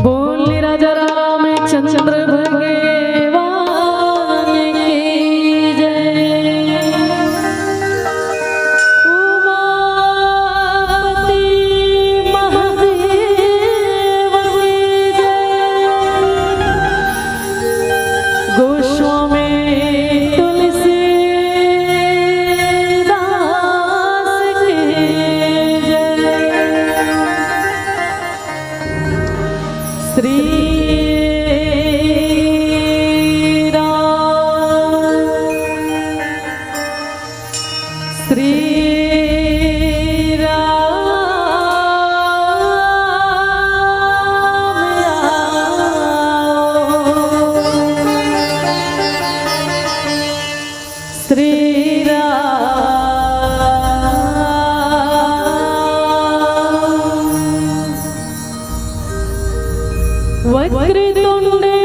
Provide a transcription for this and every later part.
बोल राजा रामचंद्र भगवान की जय। उमापति महादेव की जय। गोस्वामी तुलसीदास की जय। श्री वक्रतुंडे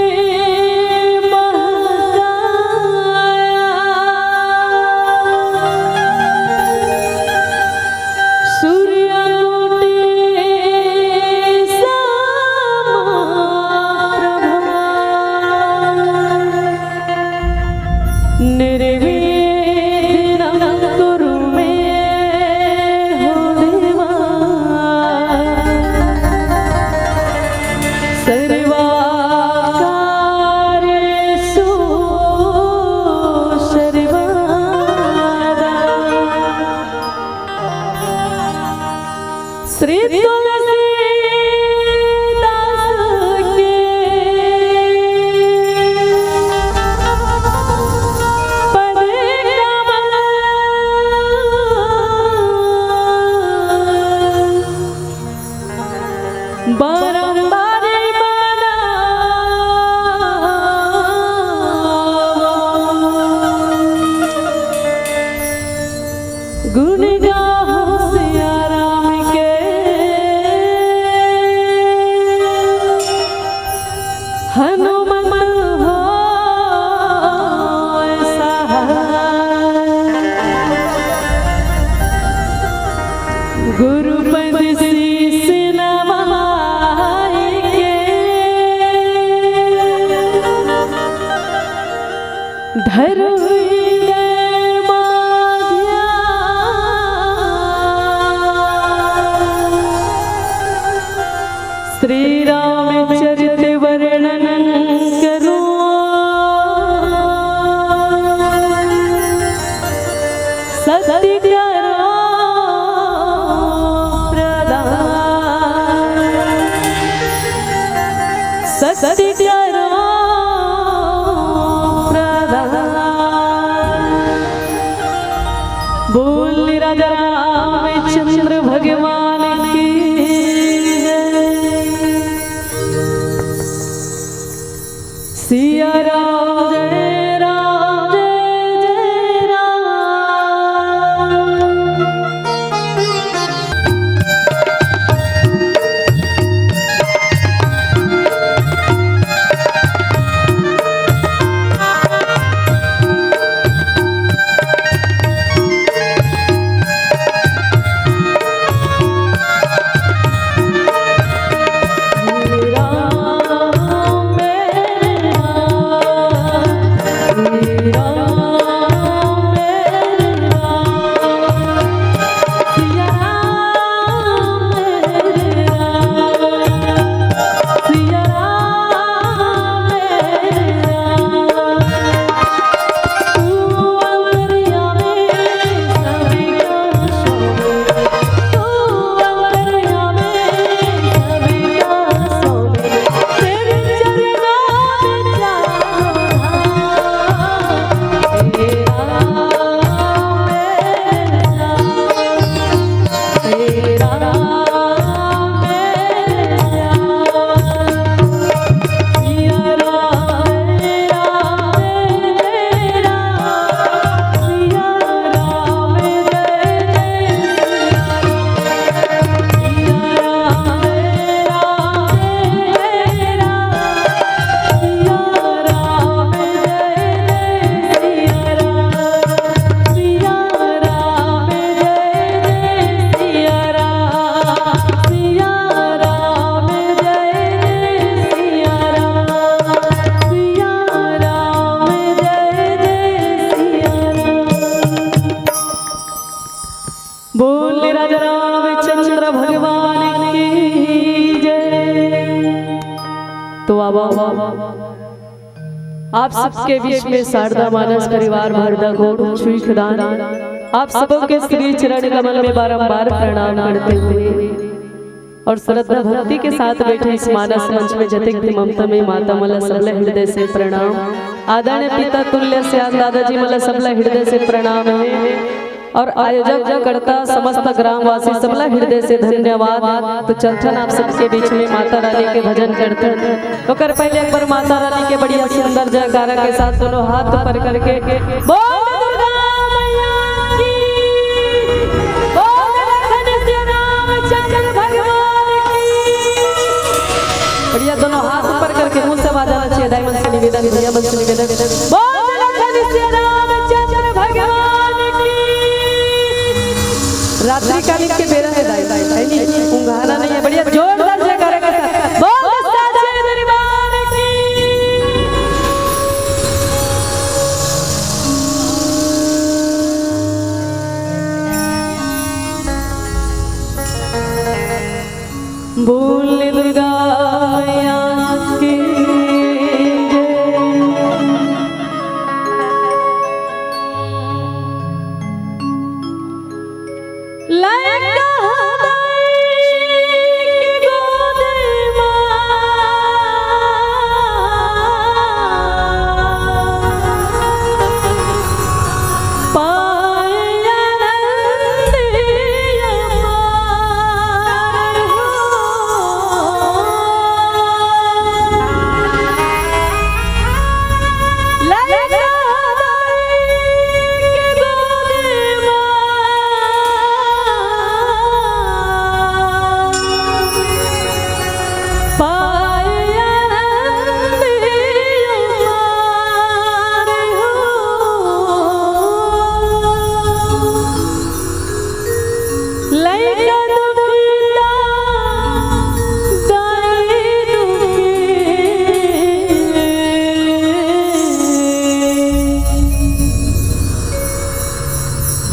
श्री तुलसीदास के पद कमल बारंबार गुण गाहो सिया राम के। हनुमत होय सहाय। गुरुपद शीस नवाय के। धरो श्री रामचरित वर्णन करो। सत्य करो प्रदान। सत्य करो प्रदान। बोल राजा रामचंद्र भगवान की सिया राम जय राम जय जय राम। राम मेरे राम बोल राजा रामचंद्र भगवान की जय। तो अब आप सबके बीच में शारदा मानस परिवार भारदा गौड़ छुईखदान आप सबके श्री चरण कमल में बारंबार प्रणाम करते हुए और श्रद्धा भक्ति के साथ बैठे इस मानस मंच में जतिक ममता में माता मला सबला हृदय से प्रणाम। आदरणीय पिता तुल्य से दादाजी मला सबला हृदय से प्रणाम है और आयोजक जो करता समस्त ग्रामवासी सबला हृदय से धन्यवाद। तो चलचन आप सबके बीच में माता रानी के भजन करते हैं तो कर पहले एक बार माता रानी के बढ़िया सुंदर जयकारा के साथ दोनों हाथ पर करके बोल दुर्गा मैया की, बोल लखन रामचंद्र भगवान की। बढ़िया दोनों हाथ ऊपर करके मुंह से आवाज आना चाहिए। डायमंड से निवेदन, भैया मन से निवेदन, बोल लखन रामचंद्र भगवान की। रात्रि कालीन के बेरा है दाई नहीं उंगाना नहीं है। बढ़िया जोरदार जयकारा के साथ बोल साचे दरबार की। बोल दुर्गा मैया की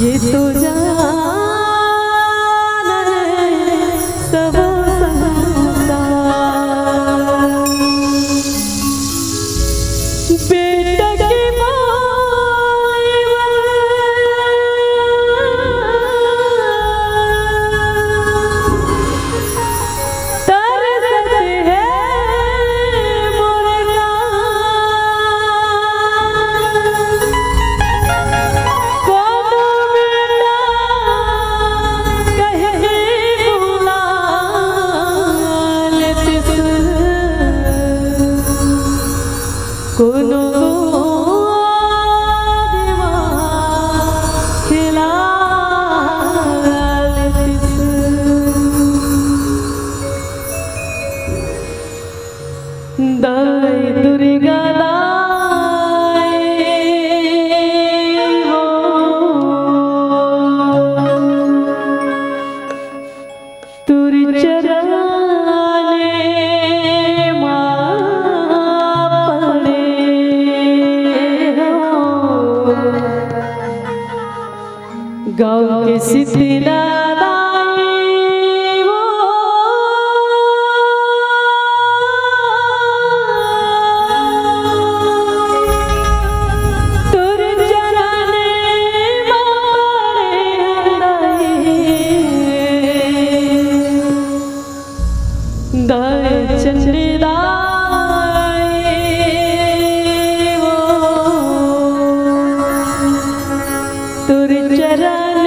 ये तो जान सब बेटा के दाई दुर्गा दाई हो तुरी चराने माँ पड़े हो गाँव के सितिला चरण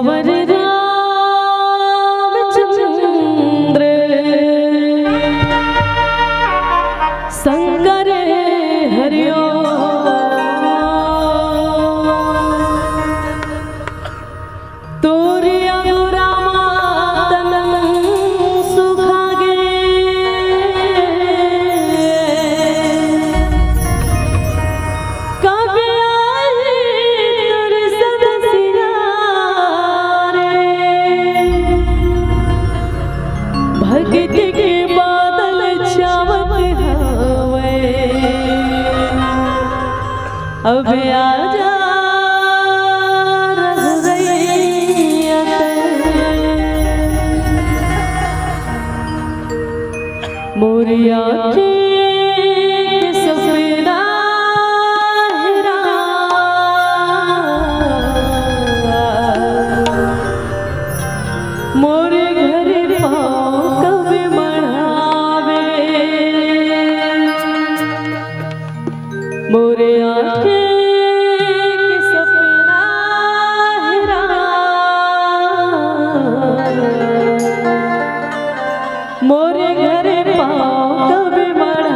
सियावर रामचंद्र शंकर हरिओ तोरिया रामा तन सुखागे कभी आई तुर सदसिया भगत के बादल छावत हवे अब आजा रघुरैया मोरिया के सपना हेरा मोरे घर पाँव कभी मढ़ावे मोरे आँखें के सपना हेरा मोरे घर पाँव कभी मढ़ावे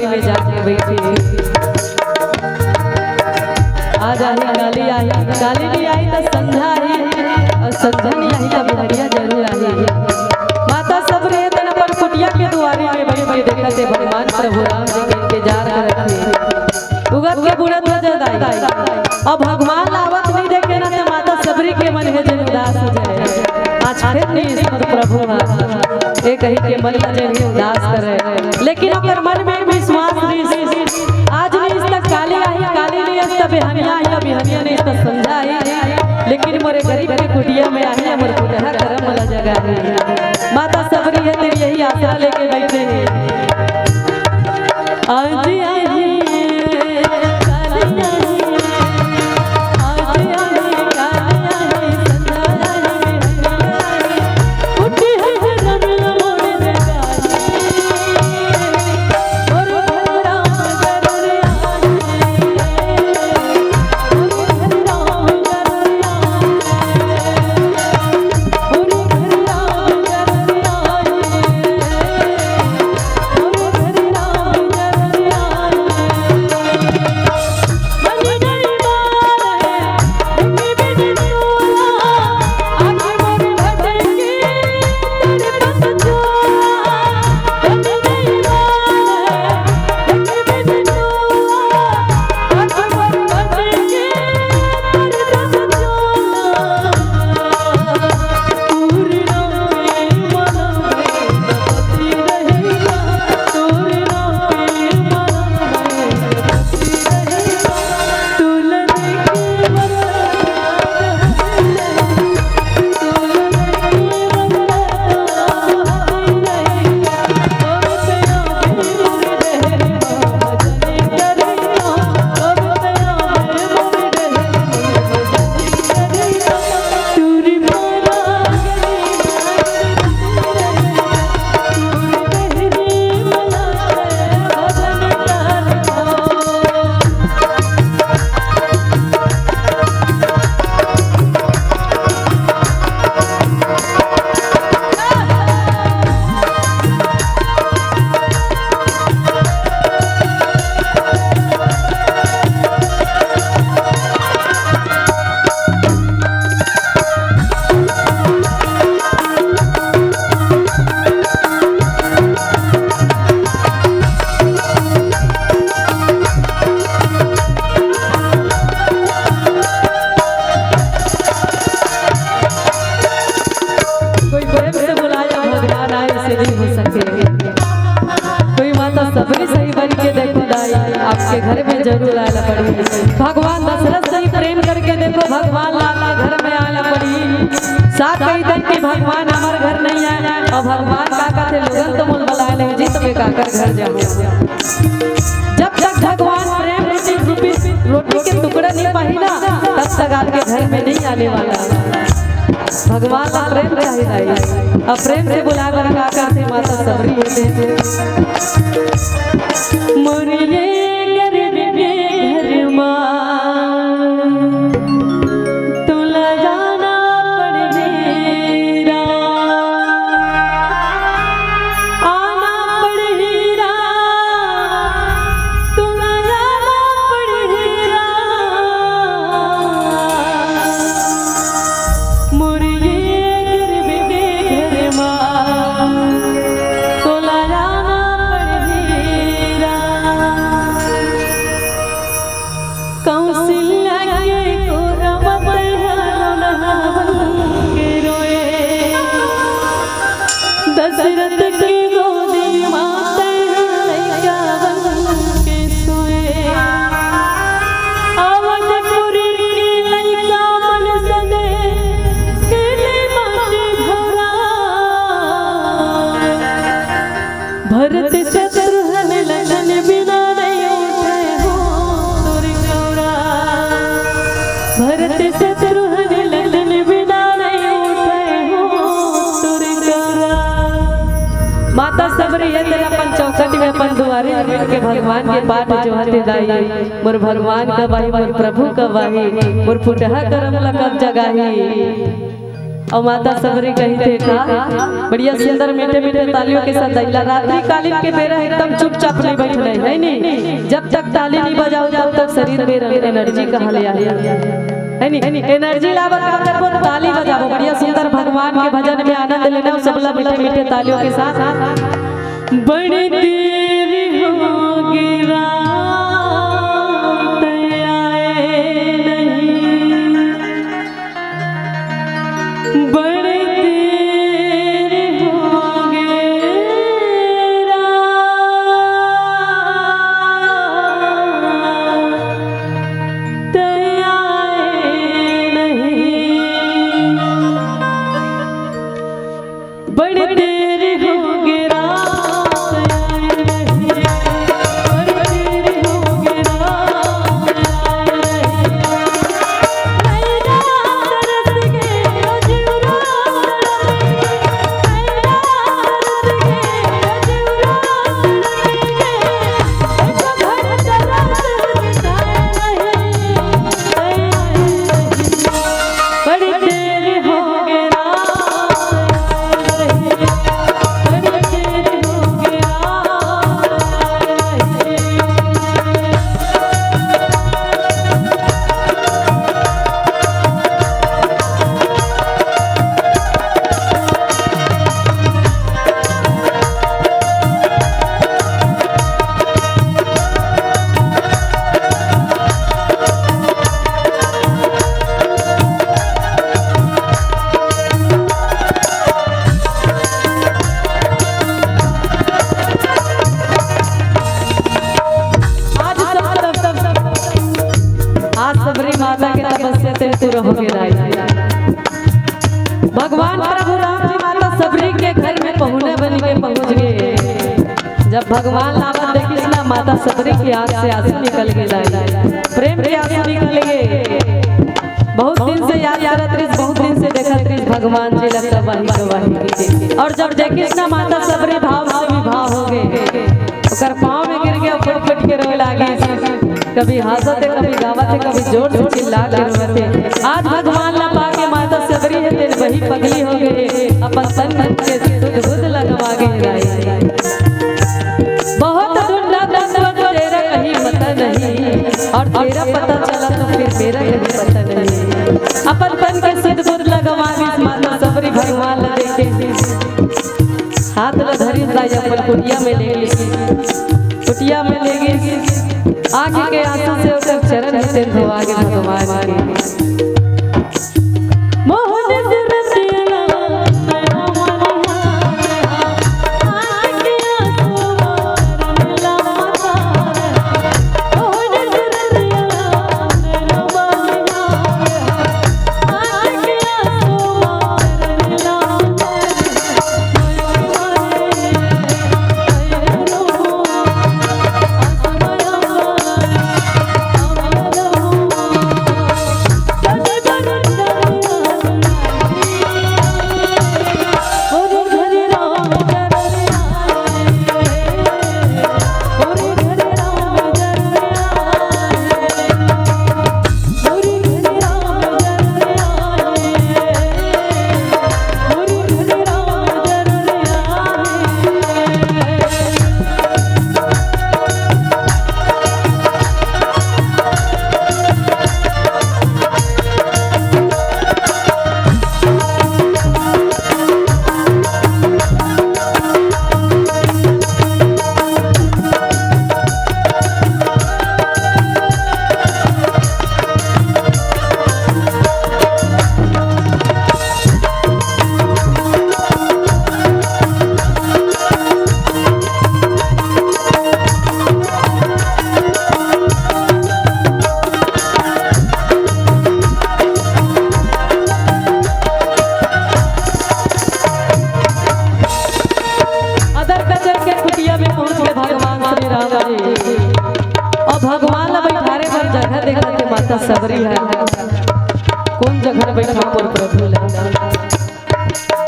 में जाके बैठे। आज आई काली भी आई तो संध्या आई और संध्या नहीं आई तो बिहरिया जरूर आई। माता सबरी तन पर कुटिया के दुआरे में बैठ के देखते भगवान प्रभु राम जी के इंतजार करते उगत के बुढ़त वजदाई और भगवान लावत नहीं देखे ना तो माता सबरी के मन है जन उदास हो जाए। आज फिर नहीं ईश्वर प्रभु एक ही के मन में उदास करे लेकिन अगर मन में विश्वास नहीं आज नहीं तक काली नहीं तब बिहनिया आई बिहनिया नहीं तब संध्या आई लेकिन मोरे गरीब के कुटिया में आई मोर पुनः करम वाला जगह है। माता सबरी है तेरी यही आसरा लेके बैठे हैं। आज आई आपके घर में जरूर आला पड़ी। भगवान दशरथ से प्रेम करके देखो भगवान लाला घर में आला पड़ी। साथ कही तक कि भगवान हमारे घर नहीं आया और भगवान काका थे लोगन तो मुल बुला ले जी तुम्हें काका घर जाओ। जब तक भगवान प्रेम रोटी के टुकड़ा नहीं पाहिना तब तक आपके घर में नहीं आने वाला। भगवान का प्रेम चाहिए और प्रेम से बुला कर काका से माता सबरी होते हैं। मोरिये भरत शत्रुघ्न लखन बिना नहीं उठे हो तुरी गौरा। भरत शत्रुघ्न लखन बिना नहीं उठे हो तुरी गौरा। माता सबरी है तेरा अपन चौखट में अपन दुआरे के भगवान के पाठ जो हते दाई मोर भगवान का वाही मोर प्रभु का वाही मोर फुटहा करम लकब जगाही। और माता सबरी कही थे का बढ़िया सुंदर मीठे मीठे तालियों के साथ दैला रात्रि कालीन के बेरा एकदम चुपचाप नहीं बैठ रहे है नहीं, जब तक ताली नहीं बजाओ तब तक शरीर में एनर्जी कहाँ ले आई है नहीं, एनर्जी लावर का करबो ताली बजाओ बढ़िया सुंदर भगवान के भजन में आनंद लेना सबला मीठे मीठे तालियों के साथ। बड़ी देर होगी रात आए नहीं, बड़ी देर होगी रात आए नहीं, बड़ी देर होगी भगवान प्रभु राम जी माता सबरी के घर में पहुने बन के पहुंच गए। जब भगवान लावत देखिस ना माता सबरी की आंख से आंसू निकल गए, प्रेम के आंसू निकल गए। बहुत दिन से याद करत रही, बहुत दिन से देखत रही भगवान जी लगता वही गवाही। और जब देखिस ना माता सबरी भाव से विभाव हो गए, ओकर पांव में गिर गया, फट फट के रोए लागे, कभी हंसते कभी गावते कभी जोर से चिल्ला के रोते। आज भगवान ला पाके माता सबरी है तेरे वही पगली हो गए, अपन तन मन के सुध बुध लगवा गए। बहुत ढूंढा दसवत तेरा कहीं पता नहीं, और तेरा पता चला तो फिर मेरा कहीं पता नहीं। अपन तन के सुध बुध लगवा गई माता सबरी भगवान ला देखे, हाथ ला धरी जाए अपन कुटिया में ले गई, कुटिया में ले गई, आंख के आंसू से उसका चरण से धोवा के भगवान के। भगवान ला बैठारे पर जगह देखा के माता सबरी है, कौन जगह बैठा पर प्रभु ला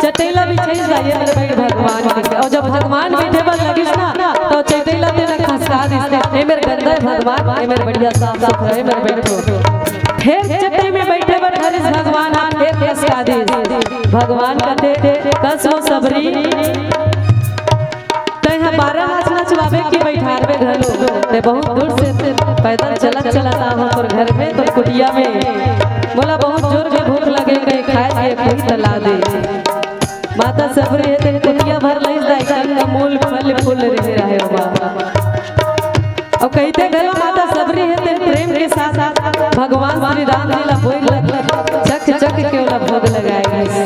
चटेला बिछे जाए मेरे बैठ भगवान के। और जब भगवान बैठे पर लगिस ना तो चटेला तेरा खसका दिसते, ए मेरे गंदा भगवान, ए मेरे बढ़िया साफ सुथरा है मेरे बैठो। फिर चटे में बैठे पर हरिस भगवान हाथ फिर खसका दिस, भगवान कहते कसो सबरी ते हम 12 नाच नचवावे की बैठारवे घलो ते बहुत दूर से पैदल चलत चलत आहो तोर घर में तोर कुटिया में बोला बहुत जोर के भूख लगे कहीं खाए के कोई तला दे माता सबरी है ते कुटिया भर लई जाए कंद मूल फल फूल रहे बाबा और कहते घलो माता सबरी है ते प्रेम के साथ भगवान श्री राम जी ला बोल चक चक के ओला भोग लगाएंगे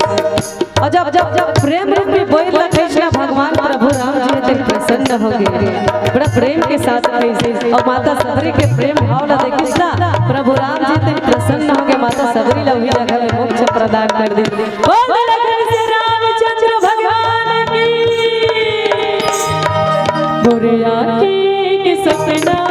और जब जब जब प्रेम रूपी बोल कृष्ण भगवान प्रभु राम जी ते प्रसन्न हो गए बड़ा प्रेम के साथ कैसे और माता सबरी के प्रेम भाव ला देख कृष्ण प्रभु राम जी ते प्रसन्न हो गए माता सबरी ला वही जगह में मोक्ष प्रदान कर दी बोल कृष्ण रामचंद्र भगवान की बुरिया की सपना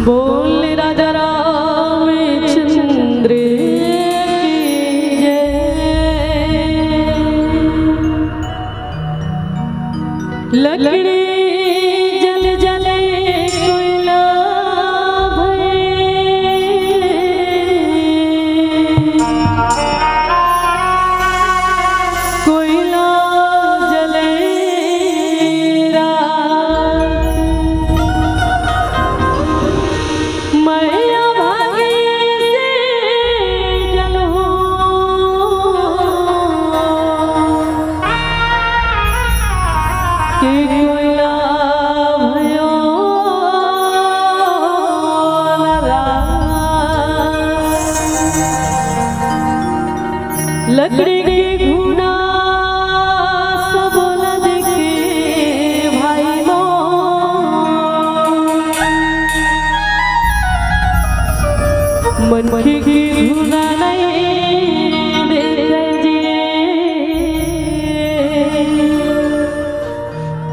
बोल राजा रामचंद्र की जय लकड़ी जल जले कोयला कोयला जले मैया भागी से जलो कि कोयला भयो लकड़ी की घुना सब लद के भाई मन की धुना नहीं देखे जी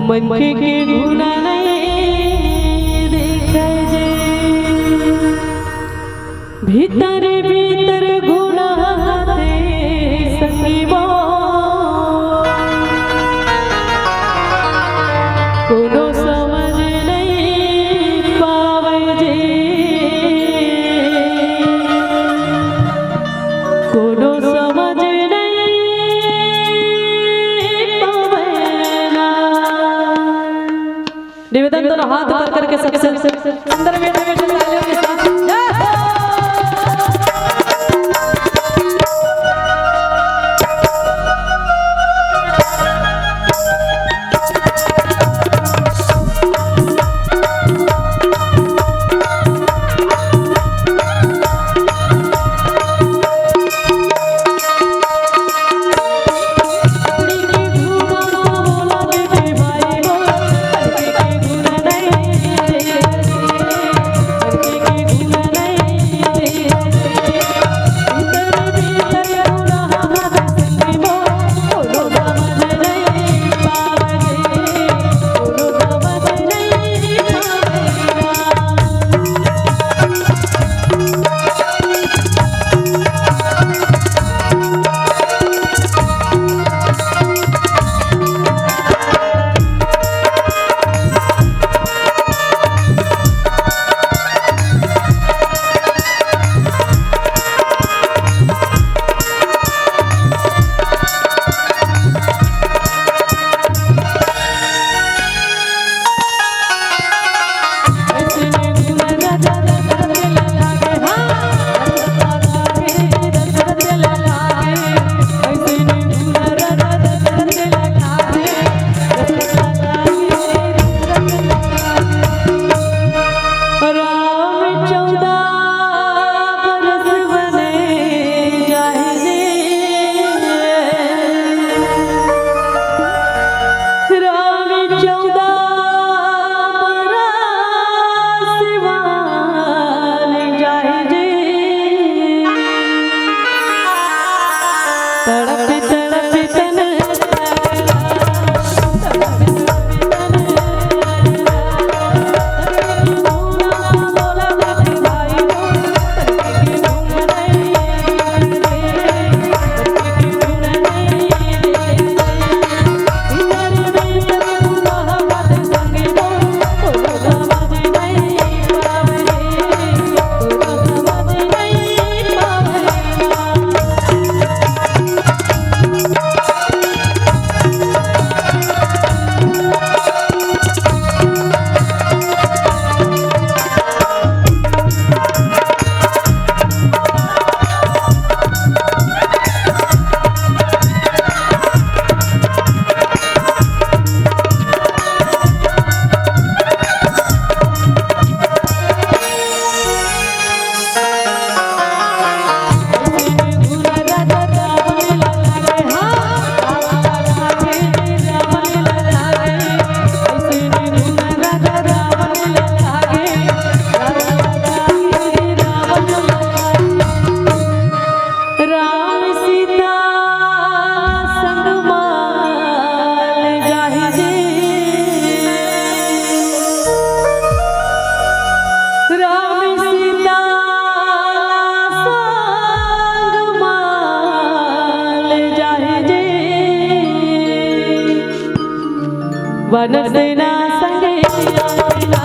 मन की धुना नहीं देखे जी भीतर भीतर गुना दे सकीबो कोनो समझ नहीं पावे जी कोनो समझ नहीं पावेना निवेदन दोनों हाथ ऊपर करके सबसे अंदर बैठे बैठे तालियों के साथ वनसेना संगे आइला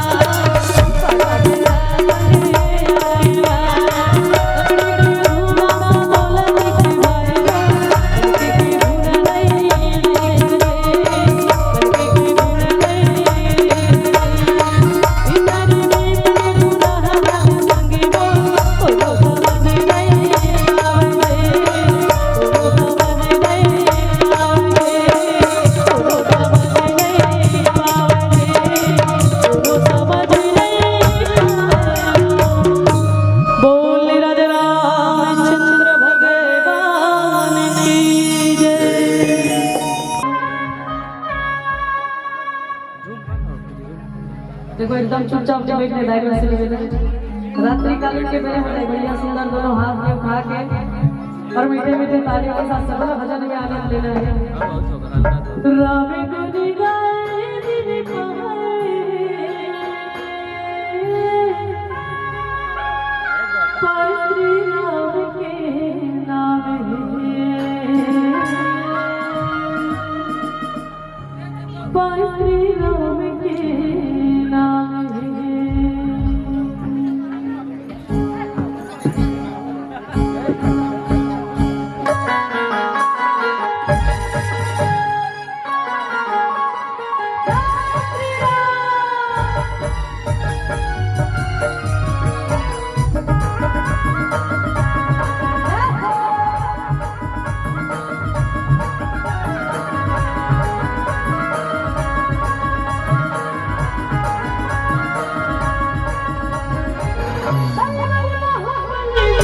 देखो एकदम चुपचाप जब बैठने दायरे से रात्रि कालीन के बेरे में बढ़िया सुंदर दोनों हाथ में उठा के और मीठे मीठे तालियों के साथ सबला भजन में आनंद लेना है। रामे गुनी गाए दिन पाए श्री राम के नाम पाए श्री राम के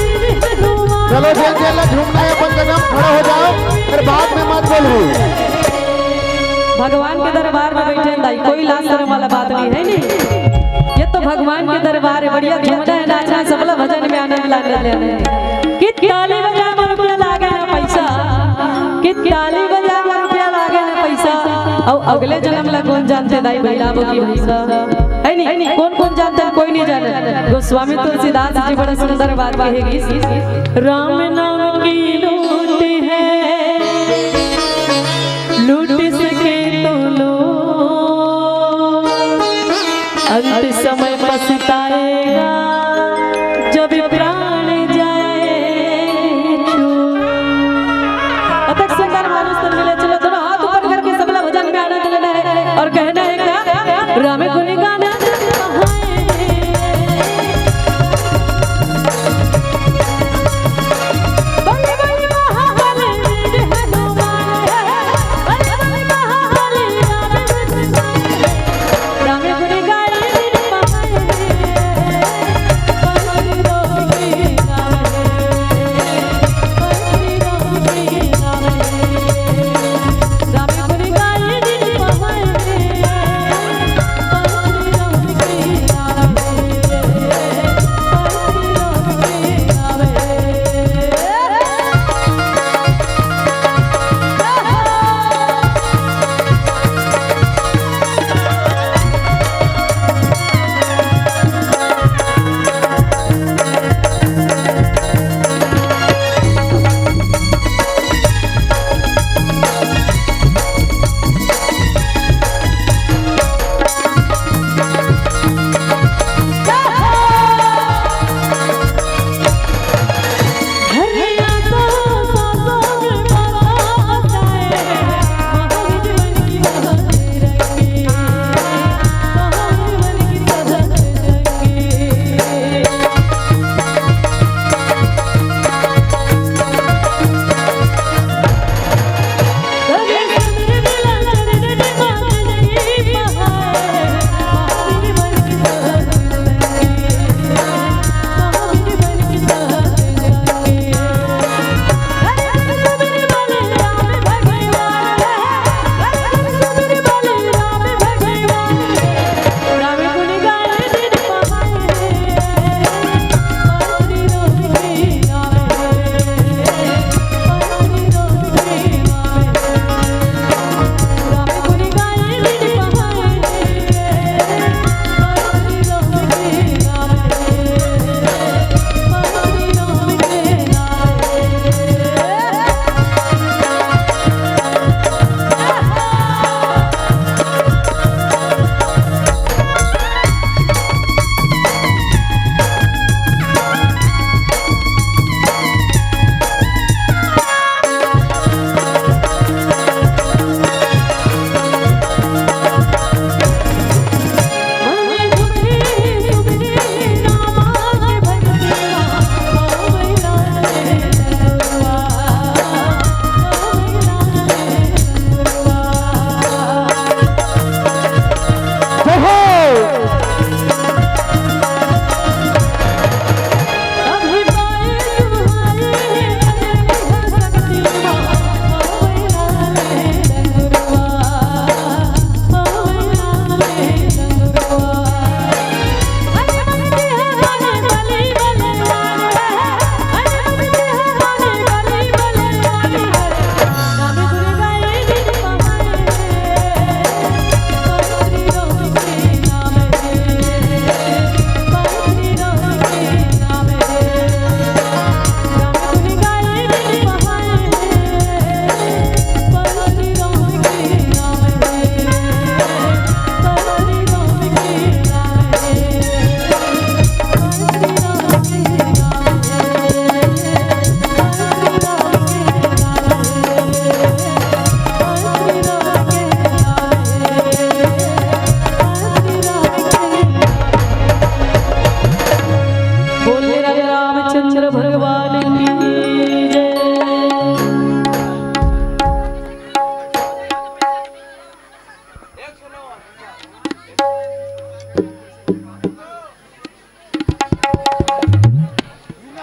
चलो जल्दी झूमना है अपन कदम खड़ा हो जाओ फिर बाद में मत बोलो। भगवान के दरबार में बैठे दाई कोई लाज शर्म वाला बात नहीं है नी। ये तो भगवान के दरबार है बढ़िया झूमना है नाचना सबला भजन में आनंद लाने कि ताली बजा में रुपया लागे ना पैसा कि ताली बजा में रुपया लागे ना पैसा और अगले जन्म ला कौन जानते दाई बैलाबो की भैसा है नी कौन कौन जानता है कोई नहीं जाने। गोस्वामी तुलसीदास जी बड़ा सुंदर बात कहेगी राम नाम की लूट है लूट सके तो लो अंत समय पछताएगा जब प्राण जाए अतक सुंदर मानुष तन मिले। चलो दोनों हाथ ऊपर करके सबला भजन में आनंद लेना है और कहना है क्या राम गुनी गाना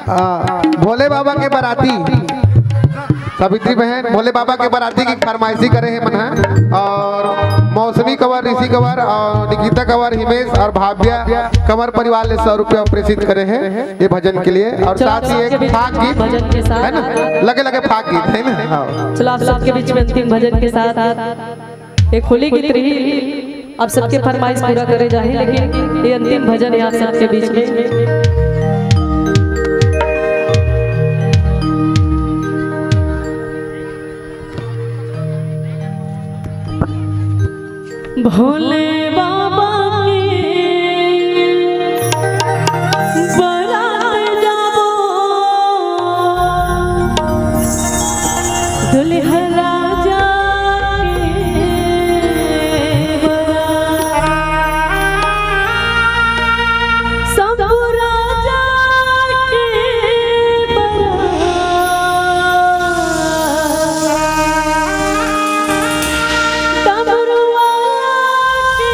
भोले बाबा के बाराती सावित्री बहन भोले बाबा के बाराती की फरमाइशी करे हैं मन और मौसमी कंवर, ऋषि कंवर और निकिता कंवर, हिमेश और भाव्या कंवर परिवार ने 100 रुपया प्रेषित करे हैं ये भजन के लिए। और साथ ही एक फाग गीत भजन के साथ है ना, लगे लगे फाग गीत है ना। चलो आप सबके बीच में अंतिम भजन के साथ एक होली गीत रही, आप सबके फरमाइश पूरा करे जाए, लेकिन ये अंतिम भजन है आप सबके बीच में। भोले बाबा के बारात जाबो, दुल्हा राजा के बारात, सब राजा के बारात, डमरू वाला के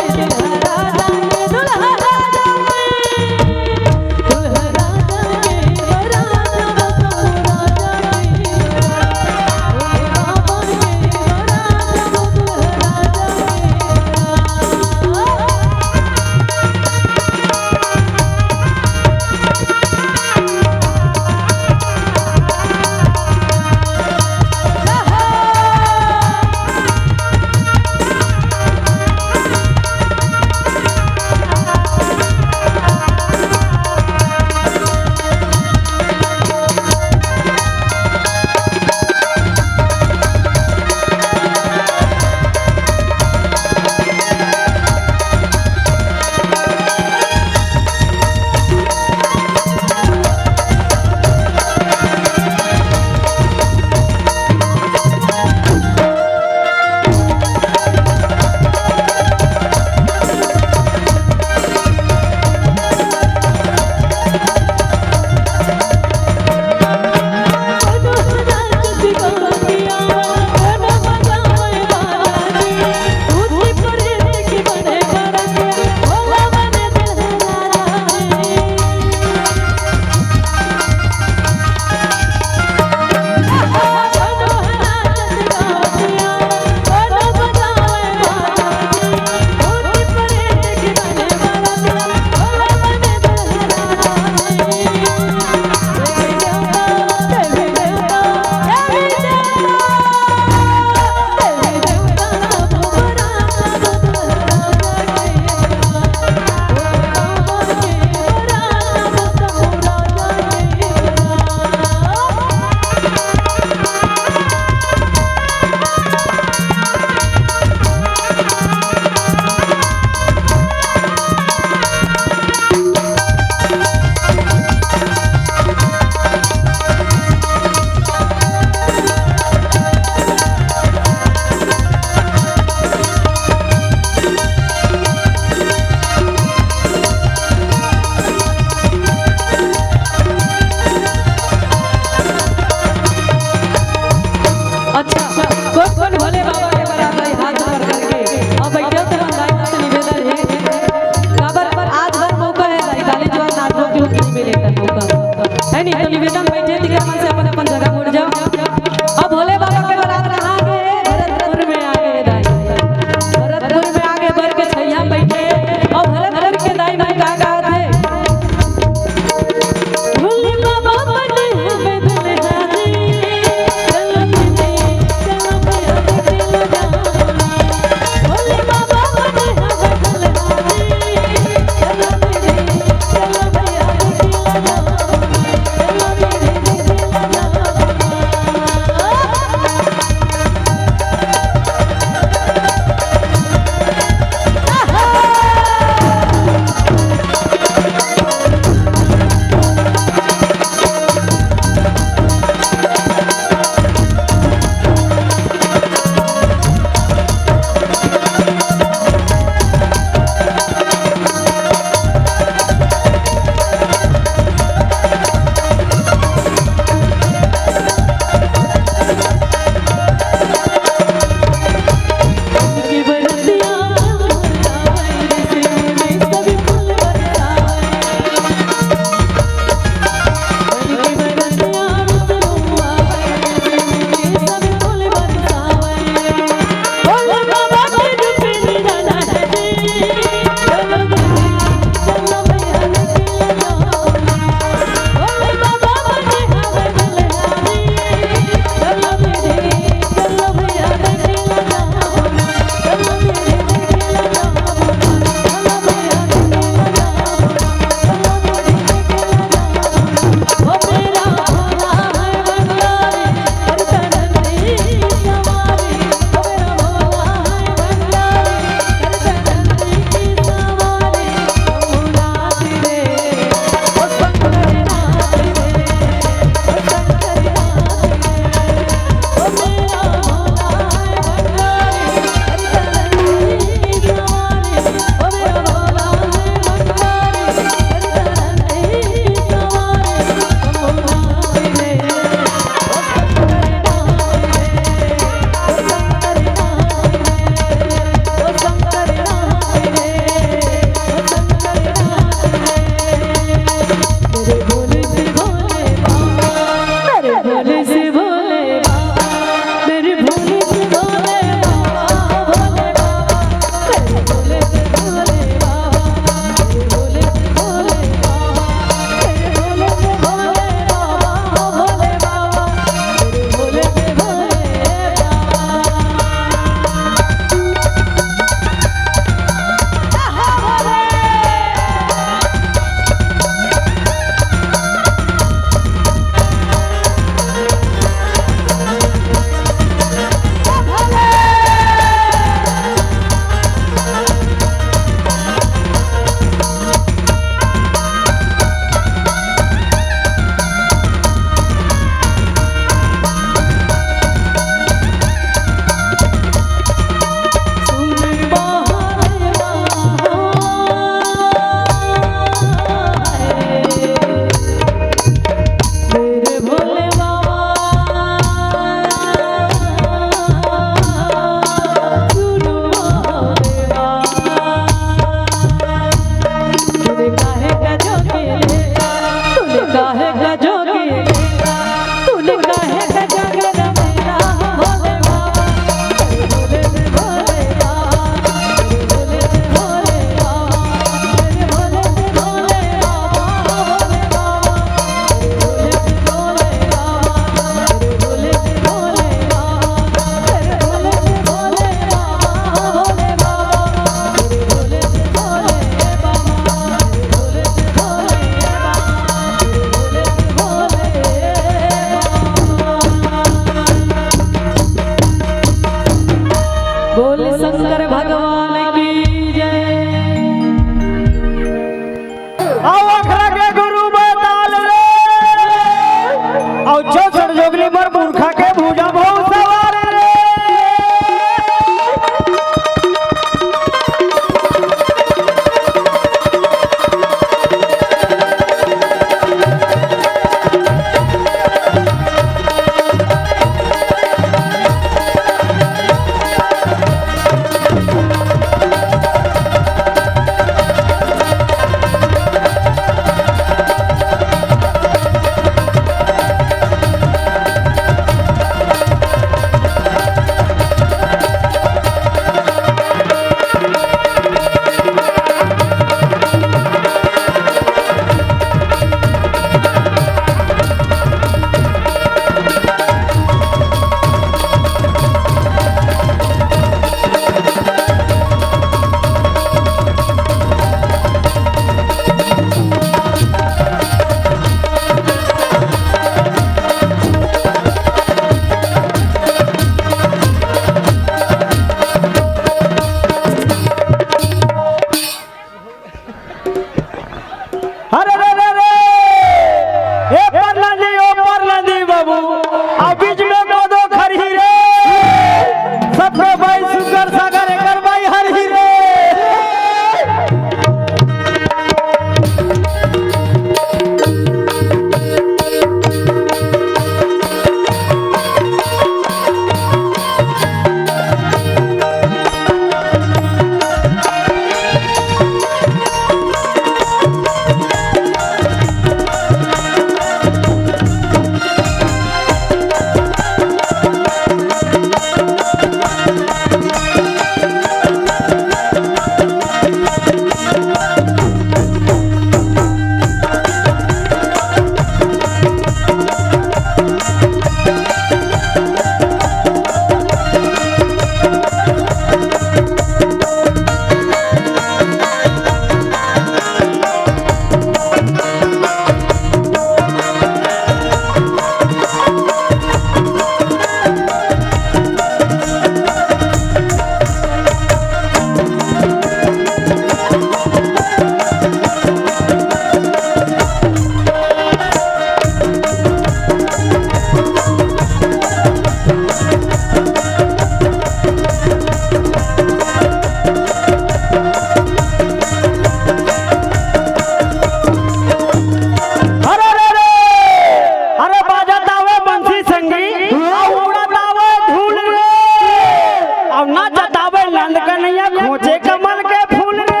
जे कमल के फूल रे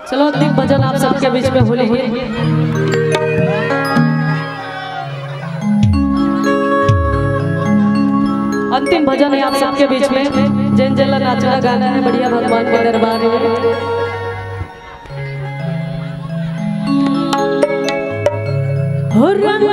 चलो अंतिम भजन आप सबके बीच में होली है। अंतिम भजन है आप सबके बीच में। जैन जला नाचना गाना है बढ़िया भगवान के दरबार में। हो रंग